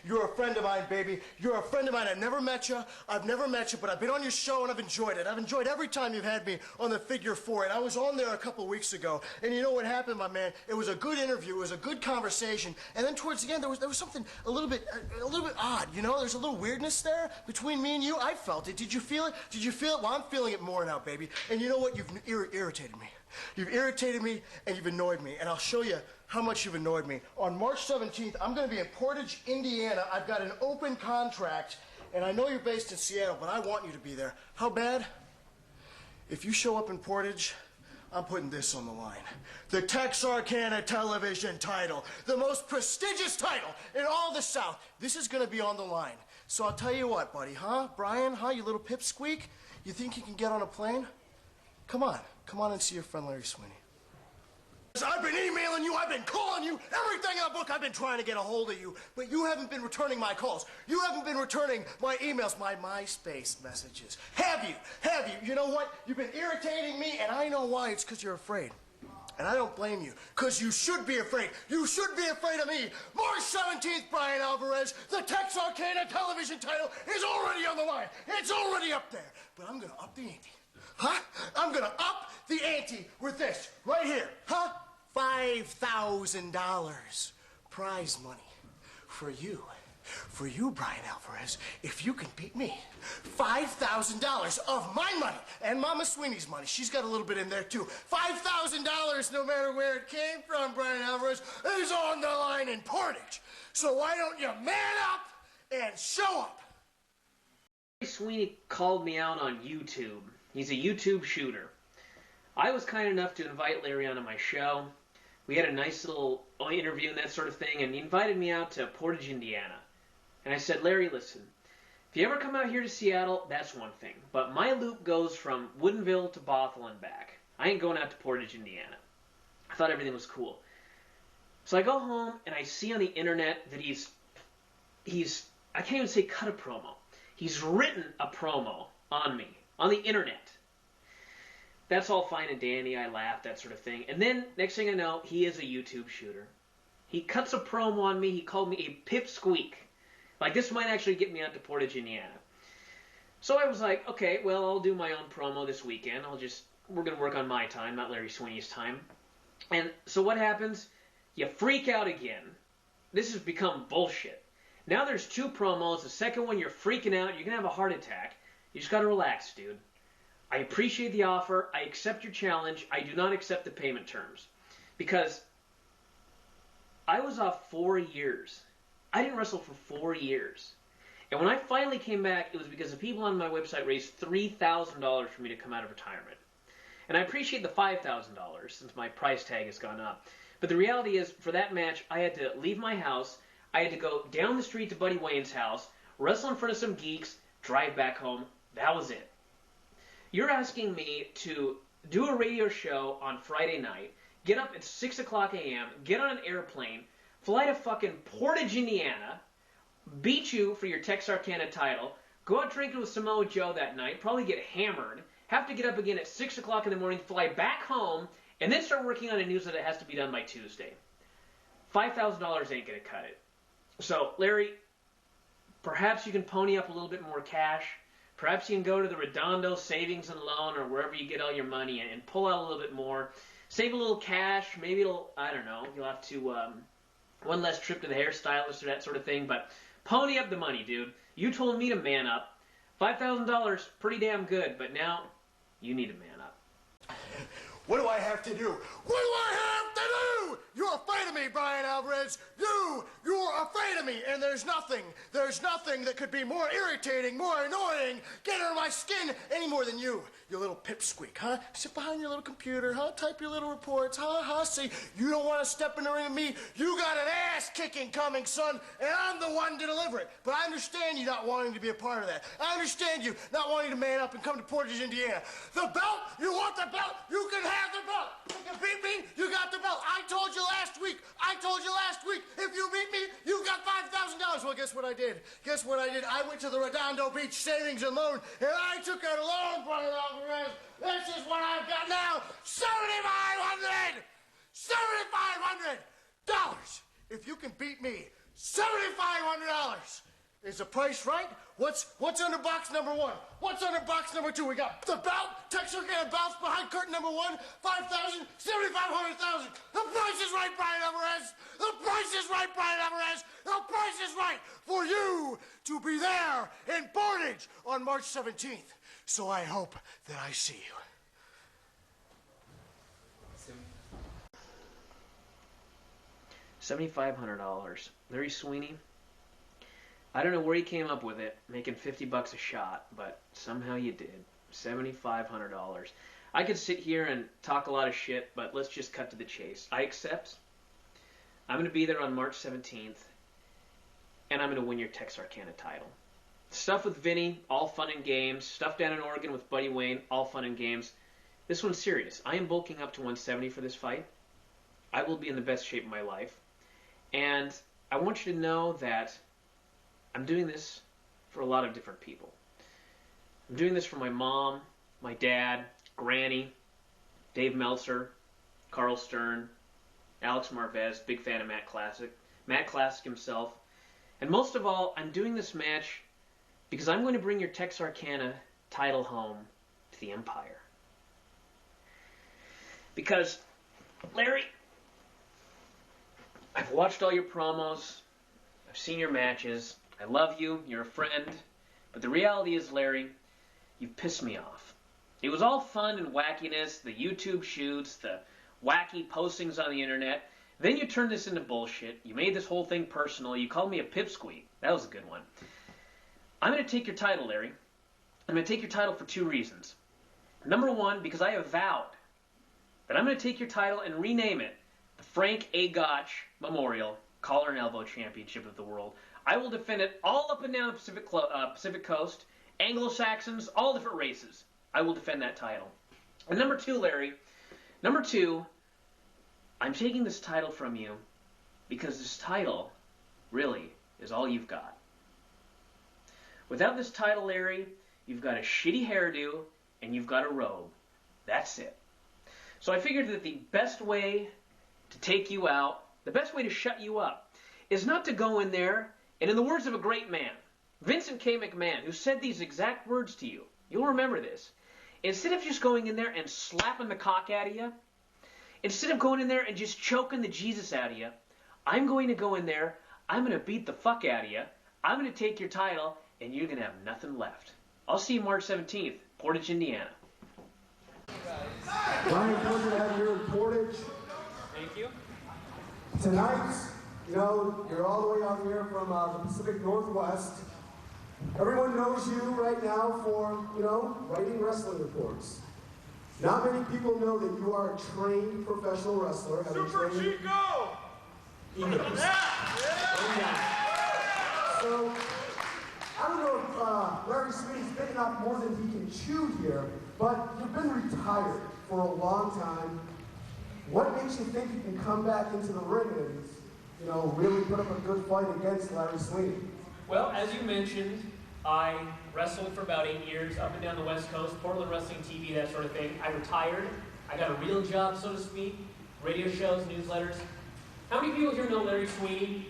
You're a friend of mine, baby. You're a friend of mine. I've never met you, but I've been on your show and I've enjoyed it. I've enjoyed every time you've had me on the figure four. And I was on there a couple weeks ago. And you know what happened, my man? It was a good interview. It was a good conversation. And then towards the end, there was something a little bit odd. You know, there's a little weirdness there between me and you. I felt it. Did you feel it? Did you feel it? Well, I'm feeling it more now, baby. And you know what? You've irritated me. You've irritated me and you've annoyed me. And I'll show you how much you've annoyed me. On March 17th, I'm going to be in Portage, Indiana. I've got an open contract, and I know you're based in Seattle, but I want you to be there. How bad? If you show up in Portage, I'm putting this on the line. The Texarkana television title, the most prestigious title in all the South. This is going to be on the line. So I'll tell you what, buddy, huh? Bryan, huh, you little pipsqueak? You think you can get on a plane? Come on and see your friend Larry Sweeney. I've been emailing you, I've been calling you, everything in the book, I've been trying to get a hold of you, but you haven't been returning my calls. You haven't been returning my emails, my MySpace messages. Have you? Have you? You know what? You've been irritating me, and I know why. It's because you're afraid. And I don't blame you, because you should be afraid. You should be afraid of me. March 17th, Bryan Alvarez, the Texarkana television title is already on the line. It's already up there. But I'm going to up the ante. Huh? I'm going to up the ante with this right here. Huh? $5,000 prize money for you. For you, Bryan Alvarez, if you can beat me. $5,000 of my money and Mama Sweeney's money. She's got a little bit in there, too. $5,000, no matter where it came from, Bryan Alvarez, is on the line in Portage. So why don't you man up and show up? Sweeney called me out on YouTube. He's a YouTube shooter. I was kind enough to invite Larry onto my show. We had a nice little interview and that sort of thing, and he invited me out to Portage, Indiana. And I said, Larry, listen, if you ever come out here to Seattle, that's one thing. But my loop goes from Woodinville to Bothell and back. I ain't going out to Portage, Indiana. I thought everything was cool. So I go home, and I see on the internet that he's I can't even say cut a promo. He's written a promo on me, on the internet. That's all fine and dandy. I laughed, that sort of thing. And then, next thing I know, he is a YouTube shooter. He cuts a promo on me. He called me a pipsqueak. Like, this might actually get me out to Portage, Indiana. So I was like, okay, well, I'll do my own promo this weekend. We're going to work on my time, not Larry Sweeney's time. And so what happens? You freak out again. This has become bullshit. Now there's two promos. The second one, you're freaking out. You're going to have a heart attack. You just got to relax, dude. I appreciate the offer. I accept your challenge. I do not accept the payment terms. Because I was off 4 years. I didn't wrestle for 4 years. And when I finally came back, it was because the people on my website raised $3,000 for me to come out of retirement. And I appreciate the $5,000 since my price tag has gone up. But the reality is, for that match, I had to leave my house. I had to go down the street to Buddy Wayne's house, wrestle in front of some geeks, drive back home. That was it. You're asking me to do a radio show on Friday night, get up at 6 o'clock a.m., get on an airplane, fly to fucking Portage, Indiana, beat you for your Texarkana title, go out drinking with Samoa Joe that night, probably get hammered, have to get up again at 6 o'clock in the morning, fly back home, and then start working on a news that has to be done by Tuesday. $5,000 ain't going to cut it. So, Larry, perhaps you can pony up a little bit more cash. Perhaps you can go to the Redondo Savings and Loan or wherever you get all your money and pull out a little bit more. Save a little cash. Maybe it'll, I don't know, you'll have to, one less trip to the hairstylist or that sort of thing. But pony up the money, dude. You told me to man up. $5,000, pretty damn good. But now, you need to man up. What do I have to do? What do I have to do? You're afraid of me, Bryan Alvarez. You're afraid of me. And there's nothing that could be more irritating, more annoying, get under my skin any more than you little pipsqueak, huh? Sit behind your little computer, huh? Type your little reports, huh? See, you don't want to step in the ring with me. You got an ass kicking coming, son, and I'm the one to deliver it. But I understand you not wanting to be a part of that. I understand you not wanting to man up and come to Portage, Indiana. The belt, you want the belt, you can have the belt. You can beat me, you got the belt. I told you last week, if you beat me, you got $5,000. Well, guess what I did? I went to the Redondo Beach Savings and Loan, and I took out a loan, Bryan Alvarez. This is what I've got now, $7,500. $7,500. If you can beat me, $7,500. Is the price right? What's under box number 1? What's under box number 2? We got the belt, Texarkana belts behind curtain number 1, 5,000, 7,500,000. The price is right, Bryan Alvarez. The price is right, Bryan Alvarez. The price is right for you to be there in Portage on March 17th. So I hope that I see you. $7,500. Larry Sweeney. I don't know where you came up with it, making $50 a shot, but somehow you did. $7,500. I could sit here and talk a lot of shit, but let's just cut to the chase. I accept. I'm going to be there on March 17th, and I'm going to win your Texarkana title. Stuff with Vinny, all fun and games. Stuff down in Oregon with Buddy Wayne, all fun and games. This one's serious. I am bulking up to 170 for this fight. I will be in the best shape of my life. And I want you to know that I'm doing this for a lot of different people. I'm doing this for my mom, my dad, Granny, Dave Meltzer, Carl Stern, Alex Marvez, big fan of Matt Classic himself. And most of all, I'm doing this match because I'm going to bring your Texarkana title home to the Empire. Because, Larry, I've watched all your promos, I've seen your matches, I love you, you're a friend, but the reality is, Larry, you've pissed me off. It was all fun and wackiness, the YouTube shoots, the wacky postings on the internet. Then you turned this into bullshit. You made this whole thing personal. You called me a pipsqueak. That was a good one. I'm going to take your title, Larry. I'm going to take your title for 2 reasons. Number 1, because I have vowed that I'm going to take your title and rename it the Frank A. Gotch Memorial Collar and Elbow Championship of the World. I will defend it all up and down the Pacific Coast, Anglo-Saxons, all different races. I will defend that title. And number 2, Larry, I'm taking this title from you because this title really is all you've got. Without this title, Larry, you've got a shitty hairdo and you've got a robe. That's it. So I figured that the best way to take you out, the best way to shut you up, is not to go in there, and in the words of a great man, Vincent K. McMahon, who said these exact words to you, you'll remember this, instead of just going in there and slapping the cock out of you, instead of going in there and just choking the Jesus out of you, I'm going to go in there, I'm going to beat the fuck out of you, I'm going to take your title, and you're going to have nothing left. I'll see you March 17th, Portage, Indiana. Bryan, pleasure to have you here in Portage. Thank you. Tonight, you know, you're all the way out here from the Pacific Northwest. Everyone knows you right now for, you know, writing wrestling reports. Not many people know that you are a trained professional wrestler. Super Chico! Egos. Yeah. So, I don't know if Larry Sweeney's big enough more than he can chew here, but you've been retired for a long time. What makes you think you can come back into the ring and, you know, really put up a good fight against Larry Sweeney? Well, as you mentioned, I wrestled for about 8 years up and down the West Coast, Portland Wrestling TV, that sort of thing. I retired. I got a real job, so to speak, radio shows, newsletters. How many people here know Larry Sweeney?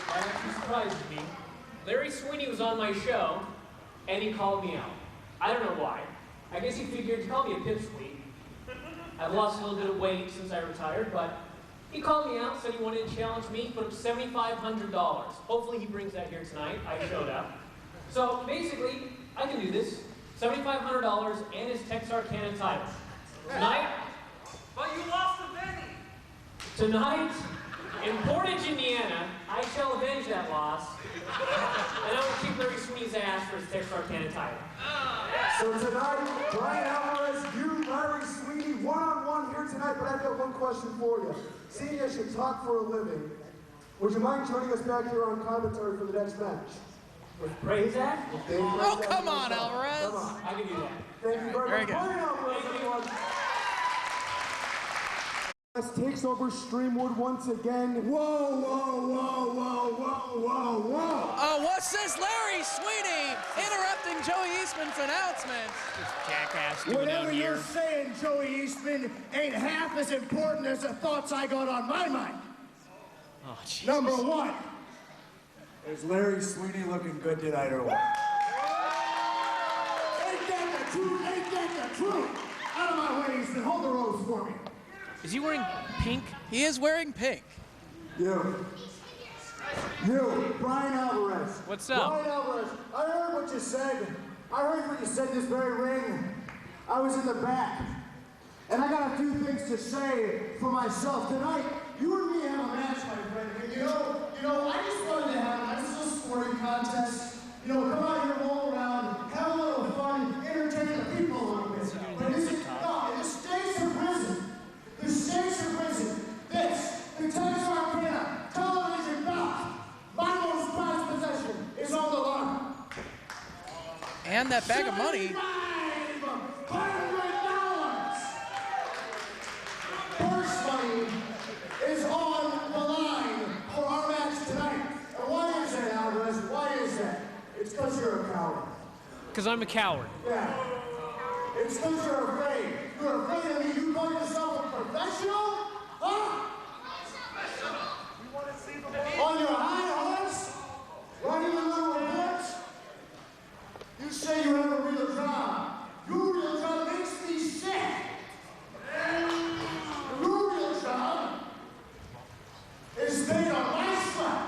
That actually surprised me. Larry Sweeney was on my show, and he called me out. I don't know why. I guess he figured to call me a pipsqueak. I've lost a little bit of weight since I retired, but he called me out, said he wanted to challenge me, put up $7,500. Hopefully he brings that here tonight. I showed up. So basically, I can do this. $7,500 and his Texarkana title. Tonight, But you lost to Vinny! tonight, in Portage, Indiana, I shall avenge that loss, and I will keep Larry Sweeney's ass for his Texarkana title. So tonight, Bryan Alvarez, you, Larry Sweeney, one-on-one here tonight, but I've got one question for you. Seeing as you talk for a living, would you mind joining us back here on commentary for the next match? With Praise Act? Oh, come on, Alvarez. Come on. I can do that. Thank you very much. Very good. Bryan Alvarez, everyone. Takes over Streamwood once again. Whoa, whoa, whoa, whoa, whoa, whoa, whoa. Oh, what's this? Larry Sweeney interrupting Joey Eastman's announcement. Jackass doing Whatever out you're here. saying, Joey Eastman, ain't half as important as the thoughts I got on my mind. Oh, Jesus. Number one. Is Larry Sweeney looking good tonight or what? Ain't that the truth? Ain't that the truth? Out of my way, Eastman. Hold the rose for me. Is he wearing pink? He is wearing pink. You, Bryan Alvarez. What's up? Bryan Alvarez, I heard what you said. I heard what you said in this very ring. I was in the back. And I got a few things to say for myself. Tonight, you and me have a match, my friend. And you know, I just wanted to have a nice little sporting contest. You know, come out here, roll around, have a little fun, entertain the people a little bit. But this is, no, in the states of prison, the stakes of prison, the tax arcana, television bout, my most prized possession is on the line. And that bag of money. $500. Purse money is on the line for our match tonight. And why is that, Alvarez? Why is that? It's because you're a coward. Because I'm a coward. Yeah. It's because you're afraid. You're afraid of me. You call yourself a professional? Huh? On your high horse? Writing a little report? You say you have a real job. Your real job makes me sick. Your real job is made on my sweat,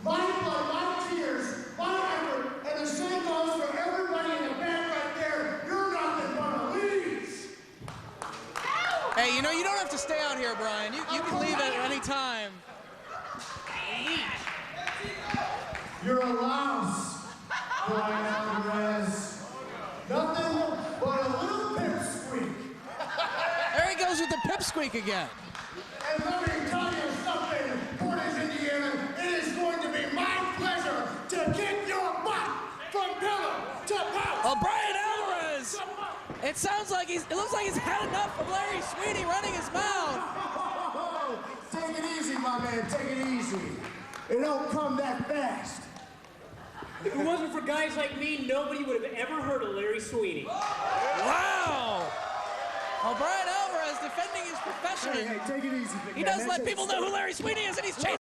my blood, my tears, my effort, and the same goes for everybody in the back right there. You're nothing but a leaves. Hey, you know, you don't have to stay out here, Brian. You can leave at any time. You're a louse, Bryan Alvarez. Nothing but a little pipsqueak. There he goes with the pipsqueak again. And let me tell you something, Portage, Indiana. It is going to be my pleasure to kick your butt from pillar to post. Oh, Bryan Alvarez! It sounds like it looks like he's had enough of Larry Sweeney running his mouth. Take it easy, my man. Take it easy. It don't come that fast. If it wasn't for guys like me, nobody would have ever heard of Larry Sweeney. Wow! Well, Bryan Alvarez defending his profession. Hey, take it easy, big He man. does let people know who Larry Sweeney is, and he's chasing